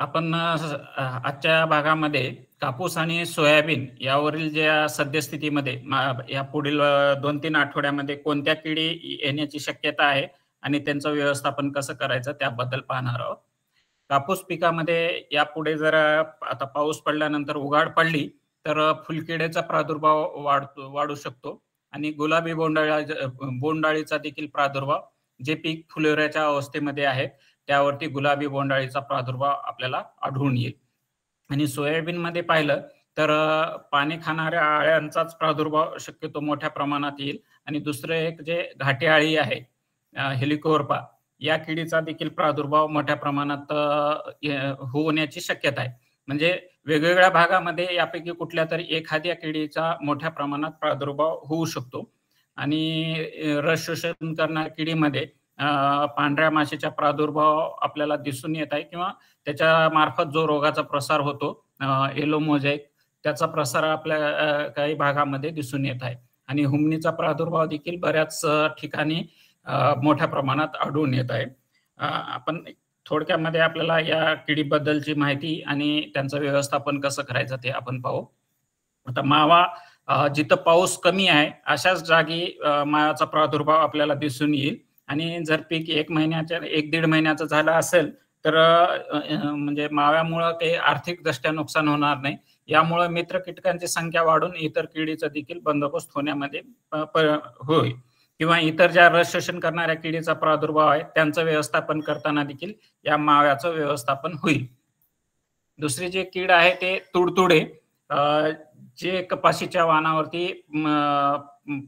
आपण आजच्या भागामध्ये कापूस आणि सोयाबीन यावरील ज्या सद्यस्थितीमध्ये या पुढील 2-3 आठवड्यामध्ये कोणत्या किडी येण्याची शक्यता आहे आणि त्यांचं व्यवस्थापन कसं करायचं त्याबद्दल पाहणार आहोत. कापूस पिकामध्ये यापुढे जर आता पाऊस पडल्यानंतर उघाड पडली, तर फुलकिडीचा प्रादुर्भाव वाढू शकतो आणि गुलाबी बोंडअळीचा देखील प्रादुर्भाव जे पीक फुलोऱ्याच्या अवस्थेमध्ये आहेत, त्यावरती गुलाबी बोंडअळीचा प्रादुर्भाव आपल्याला आढळून येईल. आणि सोयाबीनमध्ये पाहिलं तर पाने खाणाऱ्या अळ्यांचाच प्रादुर्भाव शक्यतो मोठ्या प्रमाणात येईल आणि दुसरं एक जे घाटे अळी आहे हेलिकोवर्पा या किडीचा देखील प्रादुर्भाव मोठ्या प्रमाणात होण्याची शक्यता आहे. म्हणजे वेगवेगळ्या भागामध्ये यापैकी कुठल्यातरी एखाद्या किडीचा मोठ्या प्रमाणात प्रादुर्भाव होऊ शकतो आणि रस शोषण करणाऱ्या किडीमध्ये पांढऱ्या माशीचा प्रादुर्भाव आपल्याला दिसून येत आहे किंवा त्याच्या मार्फत जो रोगाचा प्रसार होतो येलो मोझॅक त्याचा प्रसार आपल्या काही भागामध्ये दिसून येत आहे आणि हुमणीचा प्रादुर्भाव देखील बऱ्याच ठिकाणी मोठ्या प्रमाणात आढळून येत आहे. आपण थोडक्यामध्ये आपल्याला या किडीबद्दलची माहिती आणि त्यांचं व्यवस्थापन कसं करायचं ते आपण पाहू. आता मावा जिथं पाऊस कमी आहे अशाच जागी माव्याचा प्रादुर्भाव आपल्याला दिसून येईल आणि जर पीक 1-1.5 महिन्याचं झालं असेल तर म्हणजे माव्यामुळं काही आर्थिक दृष्ट्या नुकसान होणार नाही. यामुळे मित्र कीटकांची संख्या वाढून इतर किडीचा देखील बंदोबस्त होण्यामध्ये होईल किंवा इतर ज्या रस शोषण करणाऱ्या किडीचा प्रादुर्भाव आहे त्यांचं व्यवस्थापन करताना देखील या माव्याचं व्यवस्थापन होईल. दुसरी जी कीड आहे ते तुडतुडे जे कपाशीच्या वाणावरती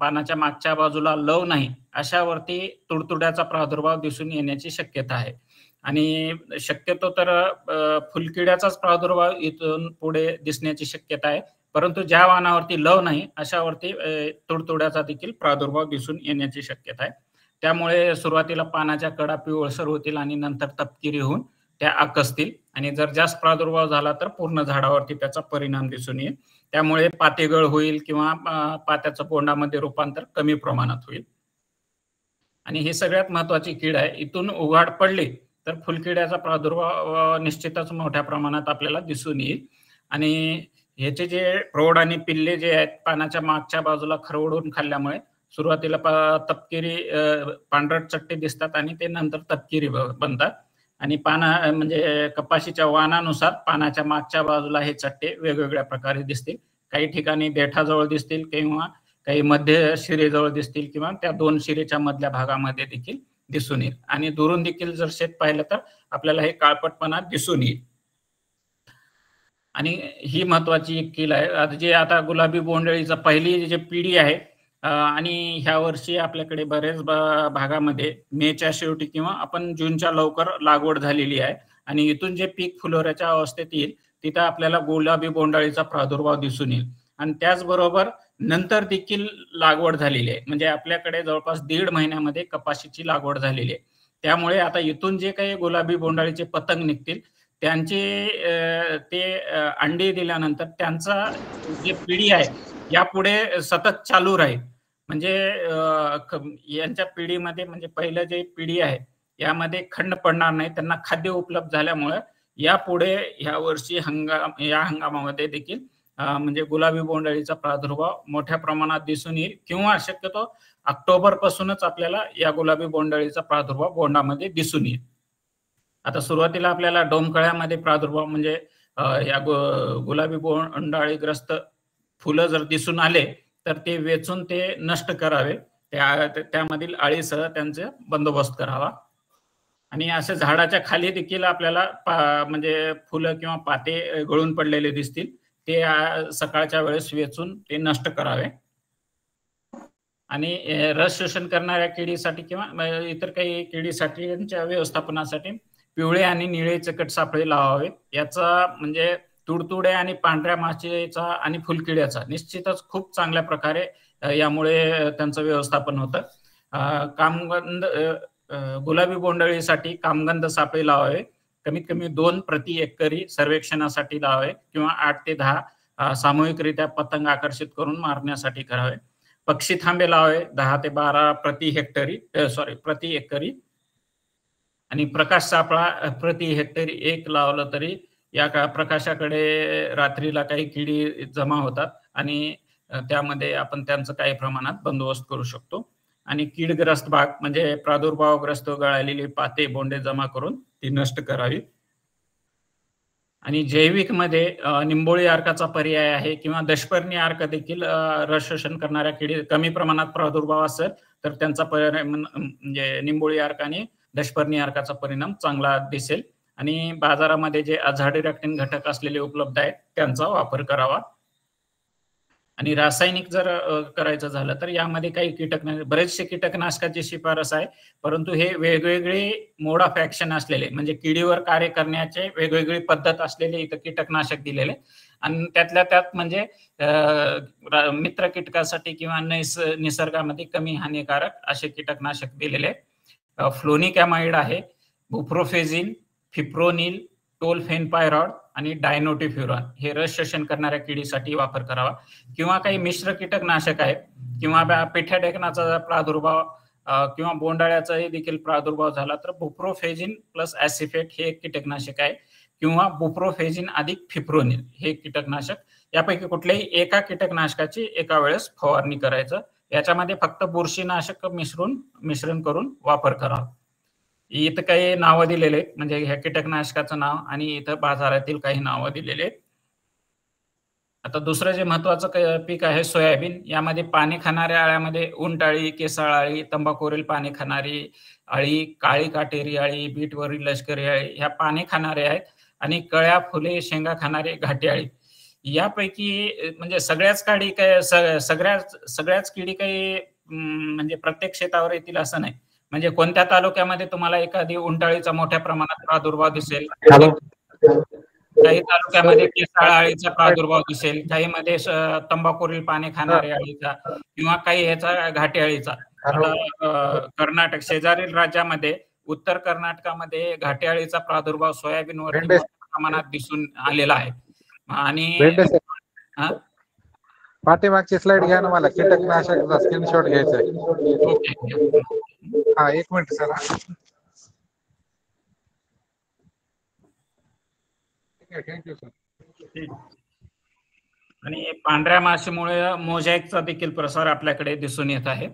पानाच्या मागच्या बाजूला लव नाही अशावरती तुडतुड्याचा प्रादुर्भाव दिसून येण्याची शक्यता आहे आणि शक्यतो तर फुलकिड्याचाच प्रादुर्भाव इथून पुढे दिसण्याची शक्यता आहे. परंतु ज्या वाणावरती लव नाही अशावरती तुडतुड्याचा देखील प्रादुर्भाव दिसून येण्याची शक्यता आहे. त्यामुळे सुरुवातीला पानाच्या कडा पिवळसर होतील आणि नंतर तपकिरी होऊन त्या आकसतील आणि जर जास्त प्रादुर्भाव झाला तर पूर्ण झाडावरती त्याचा परिणाम दिसून येईल. त्यामुळे पातेगळ होईल किंवा पात्याचं बोंडामध्ये रूपांतर कमी प्रमाणात होईल आणि ही सगळ्यात महत्वाची कीड आहे. इथून उघाड पडली तर फुलकिड्याचा प्रादुर्भाव निश्चितच मोठ्या प्रमाणात आपल्याला दिसून येईल आणि ह्याचे जे प्रौढ आणि पिल्ले जे आहेत पानाच्या मागच्या बाजूला खरवडून खाल्ल्यामुळे सुरुवातीला तपकिरी पांढरट चट्टे दिसतात आणि ते नंतर तपकिरी बनतात आणि पाना म्हणजे कपाशीच्या वाणानुसार पानाच्या मागच्या बाजूला हे चट्टे वेगवेगळ्या प्रकारे दिसतील. काही ठिकाणी देठाजवळ दिसतील किंवा काही मध्य शिरेजवळ दिसतील किंवा त्या 2 शिरेच्या मधल्या भागामध्ये देखील दिसून येईल आणि दुरून देखील जर शेत पाहिलं तर आपल्याला हे काळपटपणा दिसून येईल आणि ही महत्वाची एक कीड आहे. जे आता गुलाबी बोंडअळीचा पहिली जी पिढी आहे आणि ह्या वर्षी आपल्याकडे बरेच भागामध्ये मेच्या शेवटी किंवा आपण जूनच्या लवकर लागवड झालेली आहे आणि इथून जे पीक फुलोऱ्याच्या अवस्थेत येईल तिथं आपल्याला गुलाबी बोंडअळीचा प्रादुर्भाव दिसून येईल आणि त्याचबरोबर नंतर देखील लागवड झालेली आहे. म्हणजे आपल्याकडे जवळपास 1.5 महिन्यामध्ये कपाशीची लागवड झालेली आहे. त्यामुळे आता इथून जे काही गुलाबी बोंडअळीचे पतंग निघतील त्यांचे ते अंडी दिल्यानंतर त्यांचा जे पिढी आहे यापुढे सतत चालू राहील. म्हणजे यांच्या पिढीमध्ये म्हणजे पहिलं जे पिढी आहे यामध्ये खंड पडणार नाही. त्यांना खाद्य उपलब्ध झाल्यामुळे यापुढे ह्या वर्षी या हंगामामध्ये देखील म्हणजे गुलाबी बोंडअळीचा प्रादुर्भाव मोठ्या प्रमाणात दिसून येईल किंवा शक्यतो ऑक्टोबर पासूनच आपल्याला या गुलाबी बोंडअळीचा प्रादुर्भाव बोंडामध्ये दिसून येईल. आता सुरुवातीला आपल्याला डोमकळ्यामध्ये प्रादुर्भाव म्हणजे या गुलाबी बोंडअळीग्रस्त फुलं जर दिसून आले तर ते वेचून ते नष्ट करावे. त्यामधील अळीसह त्यांचा बंदोबस्त करावा आणि असे झाडाच्या खाली देखील आपल्याला म्हणजे फुलं किंवा पाते गळून पडलेले दिसतील ते सकाळच्या वेळेस वेचून ते नष्ट करावे आणि रस शोषण करणाऱ्या किडीसाठी किंवा इतर काही किडीसाठी यांच्या व्यवस्थापनासाठी पिवळे आणि निळे चकट सापळे लावावे. याचा म्हणजे तुडतुडे आणि पांढऱ्या माशीचा आणि फुलकिड्याचा निश्चितच खूप चांगल्या प्रकारे यामुळे त्यांचं व्यवस्थापन होतं. कामगंध गुलाबी बोंडअळीसाठी कामगंध सापळे लावावे. कमीत कमी 2 प्रति एकरी सर्वेक्षणासाठी लावावे किंवा 8 ते 10 सामूहिकरित्या पतंग आकर्षित करून मारण्यासाठी करावे. पक्षी थांबे लावावे 10 ते 12 प्रति एकरी आणि प्रकाश सापळा प्रति हेक्टरी 1 लावलं तरी या प्रकाशाकडे रात्रीला काही किडी जमा होतात आणि त्यामध्ये आपण त्यांचं काही प्रमाणात बंदोबस्त करू शकतो. आणि कीडग्रस्त भाग म्हणजे प्रादुर्भावग्रस्त गळालेली पाते, बोंडे जमा करून ती नष्ट करावी. आणि जैविकमध्ये निंबोळी अर्काचा पर्याय आहे किंवा दशपर्णी अर्क देखील रस शोषण करणाऱ्या किडी कमी प्रमाणात प्रादुर्भाव असेल तर त्यांचा परिणाम म्हणजे निंबोळी अर्क आणि दशपर्णी अर्काचा परिणाम चांगला दिसेल. आणि बाजारामध्ये जे अझाडिरॅक्टिन घटक असलेले उपलब्ध आहेत त्यांचा वापर करावा. आणि रासायनिक जर करायचं झालं तर यामध्ये काही बरेचसे कीटकनाशकाची शिफारस आहे, परंतु हे वेगवेगळे मोड ऑफ ऍक्शन असलेले म्हणजे किडीवर कार्य करण्याचे वेगवेगळी पद्धत असलेले इथं कीटकनाशक दिलेले आणि त्यातल्या त्यात म्हणजे मित्र कीटकासाठी किंवा निसर्गामध्ये कमी हानिकारक असे कीटकनाशक दिलेले. फ्लोनिकॅमाइड आहे, बुप्रोफेझिन, फिप्रोनिल, टोलफेनपायरॉड आणि डायनोटिफ्युरॉन हे रस शोषण करणाऱ्या किडीसाठी वापर करावा. किंवा काही मिश्र कीटकनाशक आहेत किंवा पिठ्या ढेकणाचा प्रादुर्भाव किंवा बोंडाळ्याचाही देखील प्रादुर्भाव झाला तर बुप्रोफेझिन प्लस ऍसिफेट हे एक कीटकनाशक आहे किंवा बुप्रोफेझिन अधिक फिप्रोनिल हे कीटकनाशक. यापैकी कुठल्याही एका कीटकनाशकाची एका वेळेस फवारणी करायचं. याच्यामध्ये फक्त बुरशीनाशक मिश्रण करून वापर करावा. इथं काही नावं दिलेले म्हणजे ह्या कीटकनाशकाचं नाव आणि इथं बाजारातील काही नावं दिलेले. आता दुसरं जे महत्वाचं पीक आहे सोयाबीन. यामध्ये पाने खाणाऱ्या अळ्यामध्ये उंटाळी, केसाळ अळी, तंबाखूवरील पाने खाणारी अळी, काळी काटेरी अळी, बीटवरील लष्करी अळी ह्या पाने खाणारे आहेत आणि कळ्या, फुले, शेंगा खाणारे घाटे अळी. यापैकी म्हणजे सगळ्याच किडी काही म्हणजे प्रत्येक शेतावर येतील असं नाही. म्हणजे कोणत्या तालुक्यामध्ये तुम्हाला एखादी उंटाळीचा मोठ्या प्रमाणात प्रादुर्भाव दिसेल, काही तालुक्यामध्ये केसाळ अळीचा प्रादुर्भाव दिसेल, काही मध्ये तंबाखूवरील पाने खाणारे अळीचा किंवा काही ह्याचा घाटे अळीचा. आता कर्नाटक शेजारील राज्यामध्ये उत्तर कर्नाटकामध्ये घाटे अळीचा प्रादुर्भाव सोयाबीनवर मोठ्या प्रमाणात दिसून आलेला आहे. आणि पाठीमागची स्लाइड घ्या ना, मला कीटकनाशकाचा स्क्रीनशॉट घ्यायचा आहे. ओके. हा, एक मिनिट सर. Thank you sir. आणि पांढऱ्या माशीमुळे मोझॅईकचा देखील प्रसार आपल्याकडे दिसून येत आहे.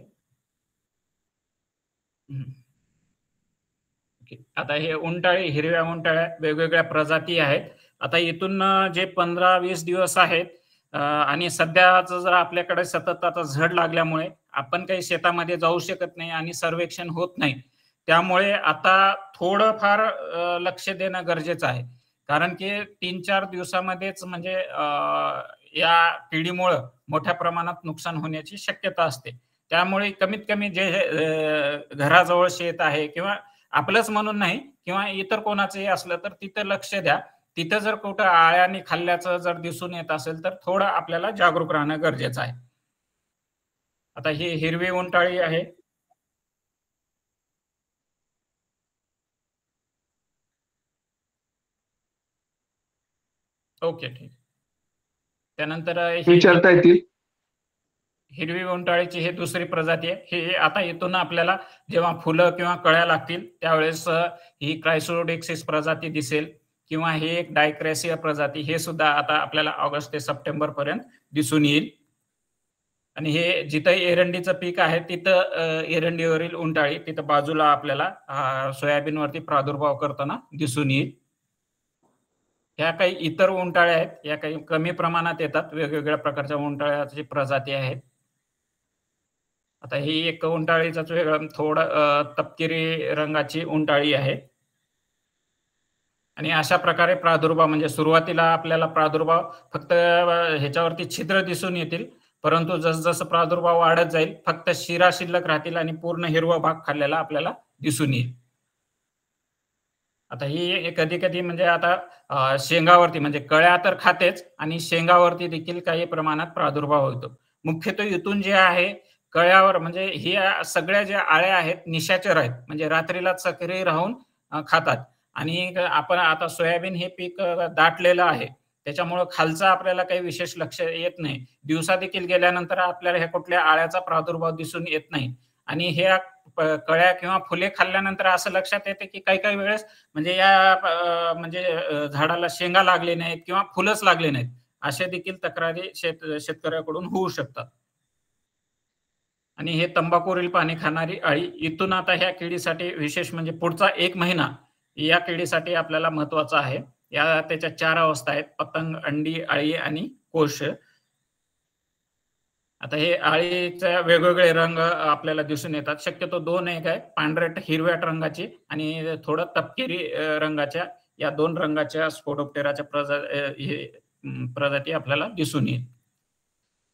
आता हे उंटाळी, हिरव्या उंटाळ्या वेगवेगळ्या प्रजाती आहेत. आता इथून जे 15-20 दिवस आहेत आणि सध्याच जर आपल्याकडे सतत आता झड लागल्यामुळे आपण काही शेतामध्ये जाऊ शकत नाही आणि सर्वेक्षण होत नाही. त्यामुळे आता थोडंफार लक्ष देणं गरजेचं आहे. कारण की 3-4 दिवसामध्येच म्हणजे या किडीमुळं मोठ्या प्रमाणात नुकसान होण्याची शक्यता असते. त्यामुळे कमीत कमी जे घराजवळ शेत आहे किंवा आपलंच म्हणून नाही किंवा इतर कोणाचंही असलं तर तिथं लक्ष द्या. तिथं जर कुठं आळ्याने खाल्ल्याचं जर दिसून येत असेल तर थोडं आपल्याला जागरूक राहणं गरजेचं आहे. आता ही हिरवी उंटाळी आहे. ओके, ठीक. त्यानंतर विचारता येतील. हिरवी उंटाळीची हे दुसरी प्रजाती आहे. हे आता इथून आपल्याला जेव्हा फुलं किंवा कळ्या लागतील त्यावेळेस ही क्रायसोडेक्सिस प्रजाती दिसेल किंवा हे एक डायक्रॅसिया प्रजाती हे सुद्धा आता आपल्याला ऑगस्ट ते सप्टेंबर पर्यंत दिसून येईल. आणि हे जिथं एरंडीचं पीक आहे तिथं एरंडीवरील उंटाळी तिथं बाजूला आपल्याला सोयाबीनवरती प्रादुर्भाव करताना दिसून येईल. ह्या काही इतर उंटाळ्या आहेत, या काही कमी प्रमाणात येतात. वेगवेगळ्या प्रकारच्या उंटाळ्याची प्रजाती आहेत. आता ही एक उंटाळीचाच वेगळा थोडं तपकिरी रंगाची उंटाळी आहे. आणि अशा प्रकारे प्रादुर्भाव म्हणजे सुरुवातीला आपल्याला प्रादुर्भाव फक्त ह्याच्यावरती छिद्र दिसून येतील, परंतु जसजसं प्रादुर्भाव वाढत जाईल फक्त शिरा शिल्लक राहतील आणि पूर्ण हिरवा भाग खाल्लेला आपल्याला दिसून येईल. आता ही कधी कधी म्हणजे आता शेंगावरती म्हणजे कळ्या तर खातेच आणि शेंगावरती देखील काही प्रमाणात प्रादुर्भाव होतो. मुख्यतः इथून जे आहे कळ्यावर म्हणजे ही सगळ्या ज्या आळ्या आहेत निशाचर आहेत म्हणजे रात्रीला सक्रिय राहून खातात. आणि आपण आता सोयाबीन हे पीक दाटलेलं आहे त्याच्यामुळे खालचा आपल्याला काही विशेष लक्ष येत नाही. दिवसा देखील गेल्यानंतर आपल्याला ह्या कुठल्या आळ्याचा प्रादुर्भाव दिसून येत नाही. आणि ह्या कळ्या किंवा फुले खाल्ल्यानंतर असं लक्षात येते की काही वेळेस म्हणजे या झाडाला शेंगा लागले नाहीत किंवा फुलंच लागले नाहीत, अशा देखील तक्रारी शेतकऱ्याकडून होऊ शकतात. आणि हे तंबाखूवरील पाने खाणारी अळी, इथून आता ह्या किडीसाठी विशेष म्हणजे पुढचा 1 महिना या किडीसाठी आपल्याला महत्त्वाचा आहे. त्याच्या 4 अवस्था आहेत: पतंग, अंडी, अळी आणि कोश. आता हे अळीचे वेगवेगळे रंग आपल्याला दिसून येतात. शक्यतो 2 एक आहे, पांढरट हिरव्याट रंगाची आणि थोडं तपकिरी रंगाच्या, या 2 रंगाच्या स्पोडोप्टेराच्या प्रजाती आपल्याला दिसून येईल.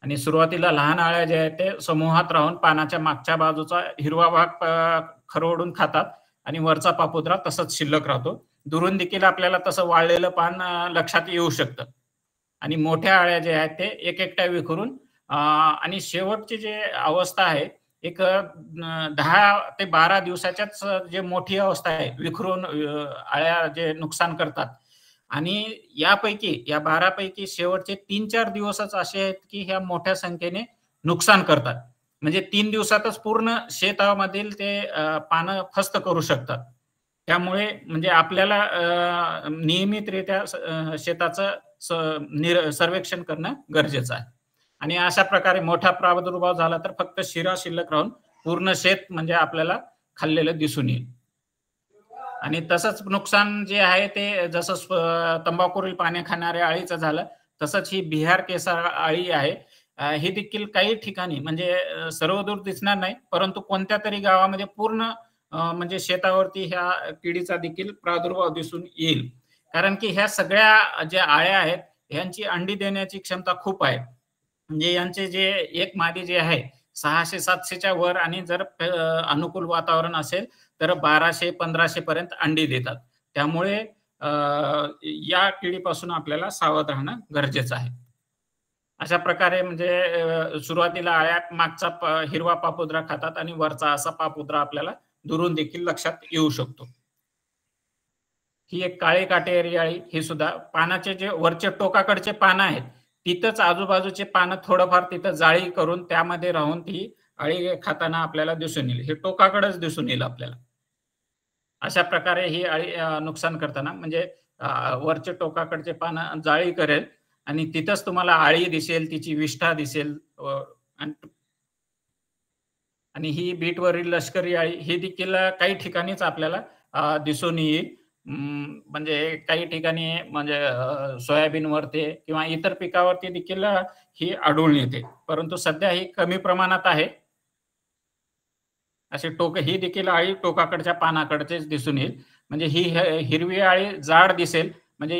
आणि सुरुवातीला लहान अळ्या ज्या आहेत ते समूहात राहून पानाच्या मागच्या बाजूचा हिरवा भाग खरवडून खातात आणि वरचा पापुद्रा तसंच शिल्लक राहतो. दुरून देखील आपल्याला तसं वाळलेलं पान लक्षात येऊ शकतं. आणि मोठ्या अळ्या ज्या आहेत ते एकट्या विखरून आणि शेवटची जी अवस्था आहे, एक 10 ते 12 दिवसाच्याच जे मोठी अवस्था आहे, विखरून अळ्या जे नुकसान करतात. आणि या 12 पैकी शेवटचे 3-4 दिवसच असे आहेत की ह्या मोठ्या संख्येने नुकसान करतात. म्हणजे 3 दिवसातच पूर्ण शेतामधील ते पानं फस्त करू शकतात. त्यामुळे म्हणजे आपल्याला नियमितरित्या शेताचं सर्वेक्षण करणं गरजेचं आहे. आणि अशा प्रकारे मोठा प्रादुर्भाव झाला तर फक्त शिरा शिल्लक राहून पूर्ण शेत म्हणजे आपल्याला खाल्लेलं दिसून येईल. आणि तसंच नुकसान जे आहे ते जसं तंबाखूवरील पाने खाणाऱ्या अळीचं झालं, तसंच ही बिहार केसर अळी आहे. ही देखील काही ठिकाणी म्हणजे सर्वदूर दिसणार नाही, परंतु कोणत्यातरी गावामध्ये पूर्ण म्हणजे शेतावरती ह्या किडीचा देखील प्रादुर्भाव दिसून येईल. कारण की ह्या सगळ्या ज्या अळ्या आहेत, ह्यांची अंडी देण्याची क्षमता खूप आहे. म्हणजे यांचे जे एक मादी जे आहे 600-700च्या वर, आणि जर अनुकूल वातावरण असेल तर 1200-1500 पर्यंत अंडी देतात. त्यामुळे या किडीपासून आपल्याला सावध राहणं गरजेचं आहे. अशा प्रकारे म्हणजे सुरुवातीला अळ्या मागचा हिरवा पापुद्रा खातात आणि वरचा असा पापुद्रा आपल्याला दुरून देखील लक्षात येऊ शकतो. ही एक काळी काटेरी अळी, ही सुद्धा पानाचे जे वरचे टोकाकडचे पानं आहेत, तिथंच आजूबाजूचे पानं थोडंफार तिथं जाळी करून त्यामध्ये राहून ती अळी खाताना आपल्याला दिसून येईल. हे टोकाकडेच दिसून येईल आपल्याला. अशा प्रकारे ही अळी नुकसान करताना म्हणजे वरचे टोकाकडचे पानं जाळी करेल आणि तिथंच तुम्हाला अळी दिसेल, तिची विष्ठा दिसेल. आणि ही बीटवरील लष्करी अळी ही देखील काही ठिकाणीच आपल्याला दिसून येईल. म्हणजे काही ठिकाणी म्हणजे सोयाबीनवरती किंवा इतर पिकावरती देखील ही आढळून येते. परंतु सध्या ही कमी प्रमाणात आहे. अशी ही देखील अळी टोकाकडच्या पानाकडचेच दिसून येईल. म्हणजे ही हिरवी अळी जाड दिसेल. म्हणजे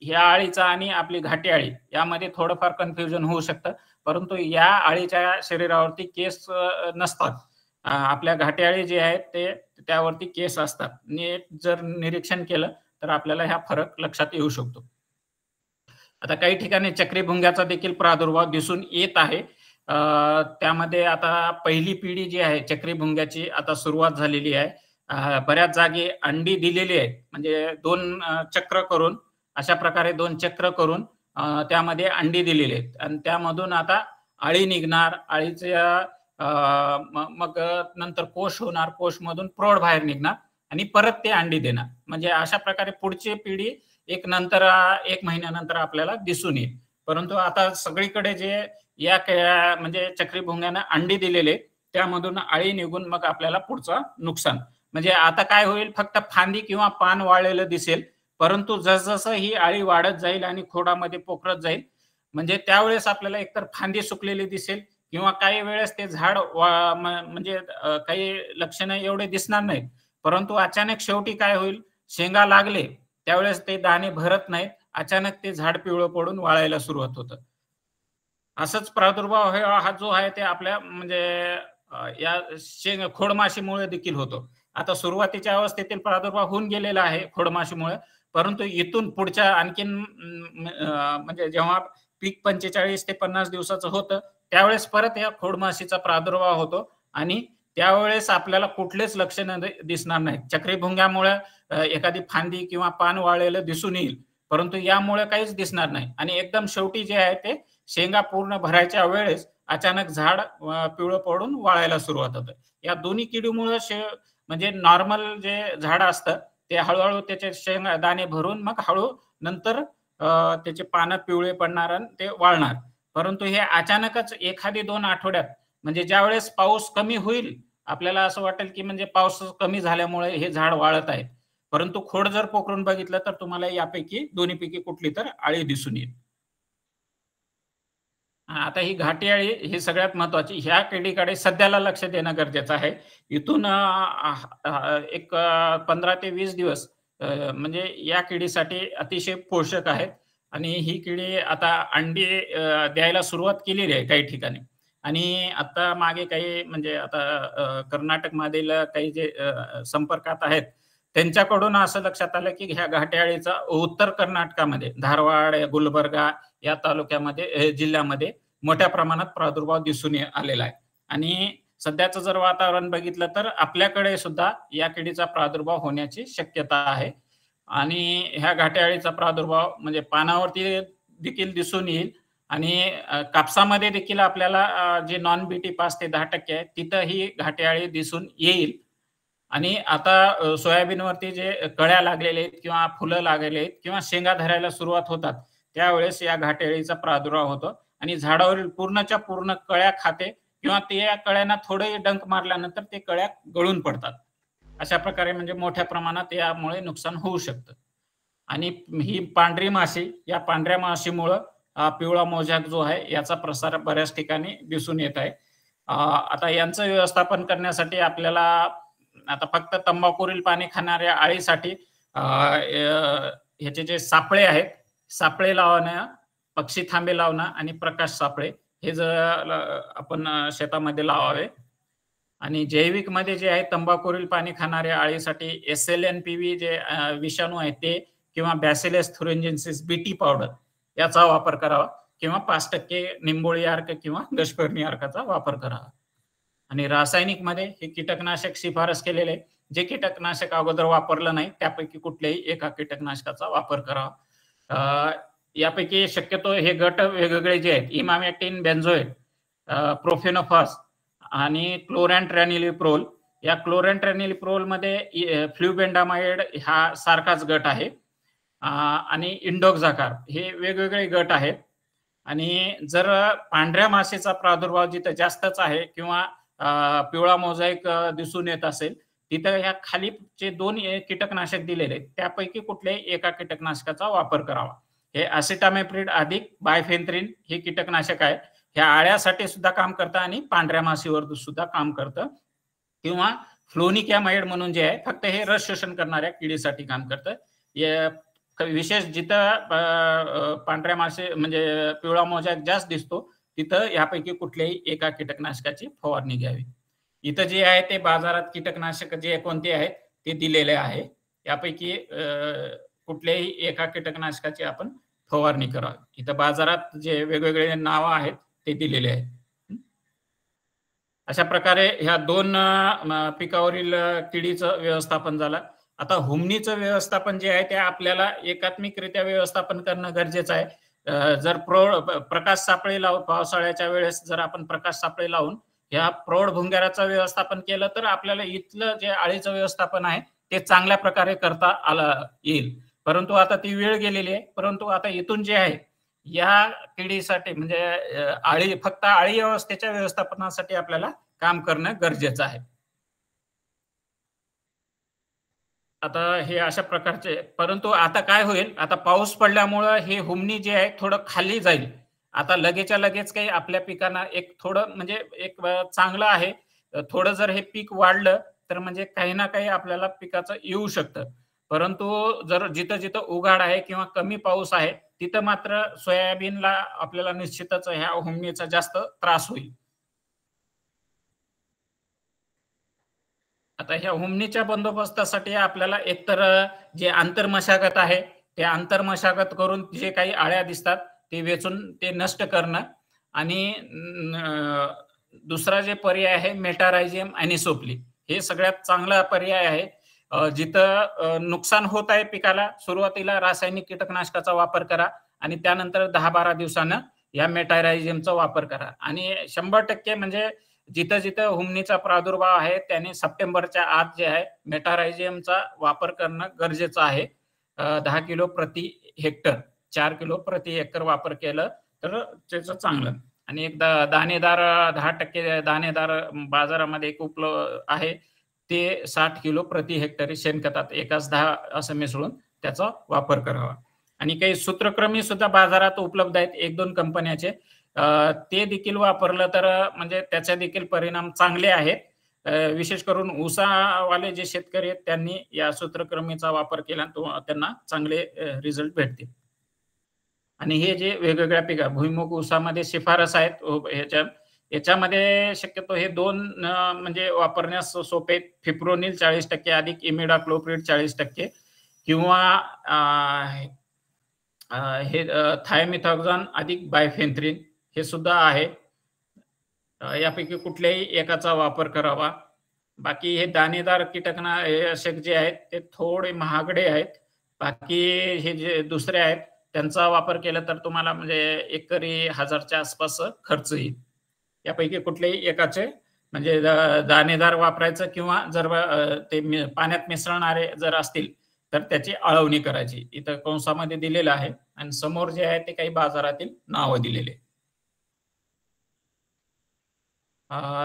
ह्या अळीचा आणि आपली घाटी अळी यामध्ये थोडंफार कन्फ्युजन होऊ शकतं. परंतु या अळीच्या शरीरावरती केस नसतात. आपल्या घाटी अळी जे आहेत ते त्यावरती केस असतात. नीट जर निरीक्षण केलं तर आपल्याला हा फरक लक्षात येऊ शकतो. आता काही ठिकाणी चक्री भुंग्याचा देखील प्रादुर्भाव दिसून येत आहे. त्यामध्ये आता पहिली पिढी जी आहे चक्री भुंग्याची आता सुरुवात झालेली आहे. बऱ्याच जागी अंडी दिलेली आहेत. म्हणजे 2 चक्र करून, अशा प्रकारे 2 चक्र करून त्यामध्ये अंडी दिलेली आहेत आणि त्यामधून आता अळी निघणार. अळीच्या मग नंतर कोश होणार. कोशमधून प्रौढ बाहेर निघणार आणि परत ते अंडी देणार. म्हणजे अशा प्रकारे पुढची पिढी एक महिन्यानंतर आपल्याला दिसून येईल. परंतु आता सगळीकडे जे म्हणजे चक्री भुंग्यानं अंडी दिलेले, त्यामधून अळी निघून मग आपल्याला पुढचा नुकसान. म्हणजे आता काय होईल, फक्त फांदी किंवा पान वाळलेलं दिसेल. परंतु जसजसं ही अळी वाढत जाईल आणि खोडामध्ये पोखरत जाईल, म्हणजे त्यावेळेस आपल्याला एकतर फांदी सुकलेली दिसेल किंवा काही वेळेस ते झाड म्हणजे काही लक्षणं एवढे दिसणार नाहीत. परंतु अचानक शेवटी काय होईल, शेंगा लागले त्यावेळेस ते दाणे भरत नाहीत. अचानक ते झाड पिवळं पडून वाळायला सुरुवात होतं. असंच प्रादुर्भाव हा जो आहे ते आपल्या म्हणजे या खोडमाशीमुळे देखील होतो. आता सुरुवातीच्या अवस्थेतील प्रादुर्भाव होऊन गेलेला आहे खोडमाशीमुळे. परंतु इथून पुढच्या आणखीन म्हणजे जेव्हा पीक 45 ते 50 दिवसाचं होतं, त्यावेळेस परत या खोडमाशीचा प्रादुर्भाव होतो आणि त्यावेळेस आपल्याला कुठलेच लक्षणं दिसणार नाहीत. चक्री भुंग्यामुळे एखादी फांदी किंवा पान वाळलेलं दिसून येईल, परंतु यामुळे काहीच दिसणार नाही आणि एकदम शेवटी जे आहे ते शेंगा पूर्ण भरायच्या वेळेस अचानक झाड पिवळं पडून वाळायला सुरुवात होतं. या दोन्ही किडीमुळे म्हणजे नॉर्मल जे झाड असतं ते हळू-हळू त्याचे दाणे भरून मग हळू नंतर त्याचे पानं पिवळे पडणार आणि ते वाळणार. परंतु हे अचानकच 1-2 आठवड्यात म्हणजे ज्यावेळेस पाऊस कमी होईल, आपल्याला असं वाटेल की म्हणजे पाऊस कमी झाल्यामुळे हे झाड वाळत आहे. परंतु खोड जर पोखरून बघितलं तर तुम्हाला यापैकी दोन्हीपैकी कुठली तर अळी दिसून येईल. आता ही घाटी अळी ही सगळ्यात महत्त्वाची. ह्या किडीकडे सध्याला लक्ष देणं गरजेचं आहे. इथून एक 15 ते 20 दिवस म्हणजे या किडीसाठी अतिशय पोषक आहेत आणि ही किडी आता अंडी द्यायला सुरुवात केलेली आहे काही ठिकाणी आणि आता मागे काही म्हणजे आता कर्नाटकमधील काही जे संपर्कात आहेत, त्यांच्याकडून असं लक्षात आलं, की ह्या घाटी अळीचा उत्तर कर्नाटकामध्ये धारवाड, गुलबर्गा या तालुक्यामध्ये जिल्ह्यामध्ये मोठ्या प्रमाणात प्रादुर्भाव दिसून आलेला आहे आणि सध्याचं जर वातावरण बघितलं तर आपल्याकडे सुद्धा या किडीचा प्रादुर्भाव होण्याची शक्यता आहे आणि ह्या घाटी अळीचा प्रादुर्भाव म्हणजे पानावरती देखील दिसून येईल आणि कापसामध्ये देखील आपल्याला जे नॉन बीटी 5 ते 10% आहे तिथं ही घाटी अळी दिसून येईल आणि आता सोयाबीनवरती जे कळ्या लागलेल्या आहेत किंवा फुलं लागलेली आहेत किंवा शेंगा धरायला सुरुवात होतात, त्यावेळेस या घाटी अळीचा प्रादुर्भाव होतो आणि झाडावरील पूर्णच्या पूर्ण कळ्या खाते किंवा त्या कळ्यांना थोडे डंक मारल्यानंतर ते कळ्या गळून पडतात. अशा प्रकारे म्हणजे मोठ्या प्रमाणात यामुळे नुकसान होऊ शकतं. आणि ही पांढरी माशी, या पांढऱ्या माशीमुळं पिवळा मोजॅक जो आहे याचा प्रसार बऱ्याच ठिकाणी दिसून येत आहे. आता यांचं व्यवस्थापन करण्यासाठी आपल्याला आता फक्त तंबाखूवरील पाणी खाणाऱ्या अळीसाठी ह्याचे जे सापळे आहेत, सापळे लावणं, पक्षी थांबे लावणं आणि प्रकाश सापळे हे जर आपण शेतामध्ये लावावे आणि जैविकमध्ये जे आहे तंबाखूवरील पाणी खाणाऱ्या अळीसाठी SLNPV जे विषाणू आहे ते किंवा बॅसिलस thuringiensis बीटी पावडर याचा वापर करावा किंवा 5% निंबोळी अर्क किंवा दशपर्णी अर्काचा वापर करावा. आणि रासायनिकमध्ये हे कीटकनाशक शिफारस केलेले आहे. जे कीटकनाशक अगोदर वापरलं नाही त्यापैकी कुठल्याही एका कीटकनाशकाचा वापर करावा. यापैकी शक्यतो हे गट वेगवेगळे जे आहेत इमामेक्टिन बेन्झोएट, प्रोफेनोफॉस आणि क्लोरॅन्ट्रॅनिलिप्रोल. या क्लोरॅन्ट्रॅनिलिप्रोलमध्ये फ्ल्युबेंडामाइड हा सारखाच गट आहे आणि इंडोक्झाकार हे वेगवेगळे गट आहेत आणि जर पांढऱ्या माशीचा प्रादुर्भाव जिथं जास्तच आहे किंवा पिवळा मोझॅक दिसून येत असेल, तिथं ह्या खालीचे 2 कीटकनाशक दिलेले आहेत. त्यापैकी कुठल्याही एका कीटकनाशकाचा वापर करावा. हे असिटामिप्रिड अधिक बायफेन्थ्रिन हे कीटकनाशक आहे. ह्या आळ्यासाठी सुद्धा काम करतं आणि पांढऱ्या माशीवर सुद्धा काम करतं किंवा फ्लोनिकॅमाइड म्हणून जे आहे फक्त हे रस शोषण करणाऱ्या किडीसाठी काम करतं. विशेष जिथं पांढऱ्या माशी म्हणजे पिवळा मोझॅक जास्त दिसतो तिथं यापैकी कुठल्याही एका कीटकनाशकाची फवारणी घ्यावी. इथं जे आहे ते बाजारात कीटकनाशक जे कोणते आहेत ते दिलेले आहे. यापैकी कुठल्याही एका कीटकनाशकाची आपण फवारणी करावी. इथं बाजारात जे वेगवेगळे नावं आहेत ते दिलेले आहेत. अशा प्रकारे ह्या 2 पिकावरील किडीचं व्यवस्थापन झालं. आता हुमणीचं व्यवस्थापन जे आहे ते आपल्याला एकात्मिकरित्या व्यवस्थापन करणं गरजेचं आहे. जर प्रकाश सापळे पावसाळ्याच्या वेळेस जर आपण प्रकाश सापळे लावून ह्या प्रौढ भुंगाराचं व्यवस्थापन केलं तर आपल्याला इथलं जे अळीचं व्यवस्थापन आहे ते चांगल्या प्रकारे करता आलं येईल. परंतु आता ती वेळ गेलेली आहे. परंतु आता इथून जे आहे या किडीसाठी म्हणजे फक्त अळी अवस्थेच्या व्यवस्थापनासाठी आपल्याला काम करणं गरजेचं आहे. आता हे अशा प्रकारचे परंतु आता काय होईल, आता पाऊस पडल्यामुळं हे हुमणी जे आहे थोडं खाली जाईल. आता लगेचच्या लगेच काही आपल्या पिकांना एक थोडं म्हणजे एक चांगलं आहे. थोडं जर हे पीक वाढलं तर म्हणजे काही ना काही आपल्याला पिकाचं येऊ शकतं. परंतु जर जिथं-जिथं उघाड आहे किंवा कमी पाऊस आहे, तिथं मात्र सोयाबीनला आपल्याला निश्चितच ह्या हुमणीचा जास्त त्रास होईल. आता ह्या हुमणीच्या बंदोबस्तासाठी आपल्याला एकतर जे आंतरमशागत आहे, ते आंतरमशागत करून जे काही अळ्या दिसतात, ते वेचून ते नष्ट करणं आणि दुसरा जे पर्याय आहे मेटारायझियम एनिसोप्ली. हे सगळ्यात चांगला पर्याय आहे. जिथं नुकसान होत आहे पिकाला, सुरुवातीला रासायनिक कीटकनाशकाचा वापर करा आणि त्यानंतर 10-12 दिवसानं या मेटारायझियमचा वापर करा. आणि 100% म्हणजे जिथं जिथं हुमणीचा प्रादुर्भाव आहे त्याने सप्टेंबरच्या आत जे आहे मेटारायझियमचा वापर करणं गरजेचं आहे. 10 किलो प्रति हेक्टर, 4 किलो प्रति एकर वापर केलं तर त्याचं चांगलं. आणि एक दाणेदार 10% दाणेदार बाजारामध्ये एक उपलब्ध आहे, ते 60 किलो प्रति हेक्टरी शेणखतात 1:10 असं मिसळून त्याचा वापर करावा. आणि काही सूत्रक्रमी सुद्धा बाजारात उपलब्ध आहेत 1-2 कंपन्याचे, ते देखील वापरलं तर म्हणजे त्याचे देखील परिणाम चांगले आहेत. विशेष करून ऊसावाले जे शेतकरी आहेत त्यांनी या सूत्रक्रमीचा वापर केला त्यांना चांगले रिझल्ट भेटतील. आणि हे जे वेगवेगळ्या पिका भुईमुग ऊसामध्ये शिफारस आहेत याच्यामध्ये शक्यतो हे 2 म्हणजे वापरण्यास सोपे आहेत. फिप्रोनिल 40% अधिक इमिडाक्लोप्रिड 40% किंवा हे थायमिथॉक्झान अधिक बायफेन्थ्रिन हे सुद्धा आहे. यापैकी कुठल्याही एकाचा वापर करावा. बाकी हे दाणेदार कीटकनाशक जे आहेत ते थोडे महागडे आहेत. बाकी हे जे दुसरे आहेत त्यांचा वापर केला तर तुम्हाला म्हणजे एकरी 1000च्या आसपास खर्च येईल. यापैकी कुठल्याही एकाचे म्हणजे दाणेदार वापरायचं किंवा जर ते पाण्यात मिसळणारे जर असतील तर त्याची आळवणी करायची. इथं कंसामध्ये दिलेलं आहे आणि समोर जे आहे ते काही बाजारातील नावं दिलेले.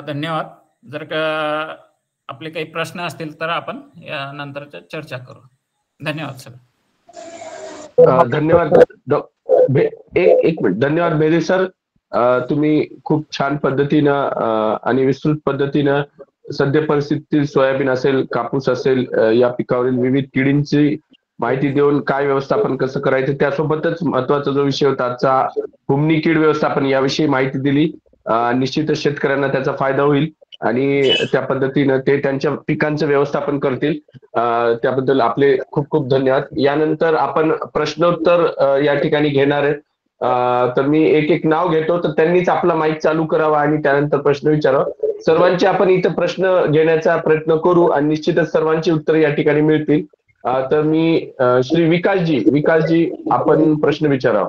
धन्यवाद. जर का आपले काही प्रश्न असतील तर आपण या नंतरच्या चर्चा करू. धन्यवाद सर. धन्यवाद. एक मिनिट. धन्यवाद बेदे सर. तुम्ही खूप छान पद्धतीनं आणि विस्तृत पद्धतीनं सद्य परिस्थितीतील सोयाबीन असेल, कापूस असेल या पिकावरील विविध किडींची माहिती देऊन काय व्यवस्थापन कसं करायचं, त्यासोबतच महत्वाचा जो विषय होता आजचा हुमणी कीड व्यवस्थापन याविषयी माहिती दिली. निश्चितच शेतकऱ्यांना त्याचा फायदा होईल आणि त्या पद्धतीनं ते त्यांच्या पिकांचं व्यवस्थापन करतील. त्याबद्दल आपले खूप खूप धन्यवाद. यानंतर आपण प्रश्नोत्तर या ठिकाणी घेणार आहेत. तर मी एक एक नाव घेतो तर त्यांनीच आपला माईक चालू करावा आणि त्यानंतर प्रश्न विचारावा. सर्वांचे आपण इथं प्रश्न घेण्याचा प्रयत्न करू आणि निश्चितच सर्वांची उत्तर या ठिकाणी मिळतील. तर मी श्री विकासजी आपण प्रश्न विचारावा.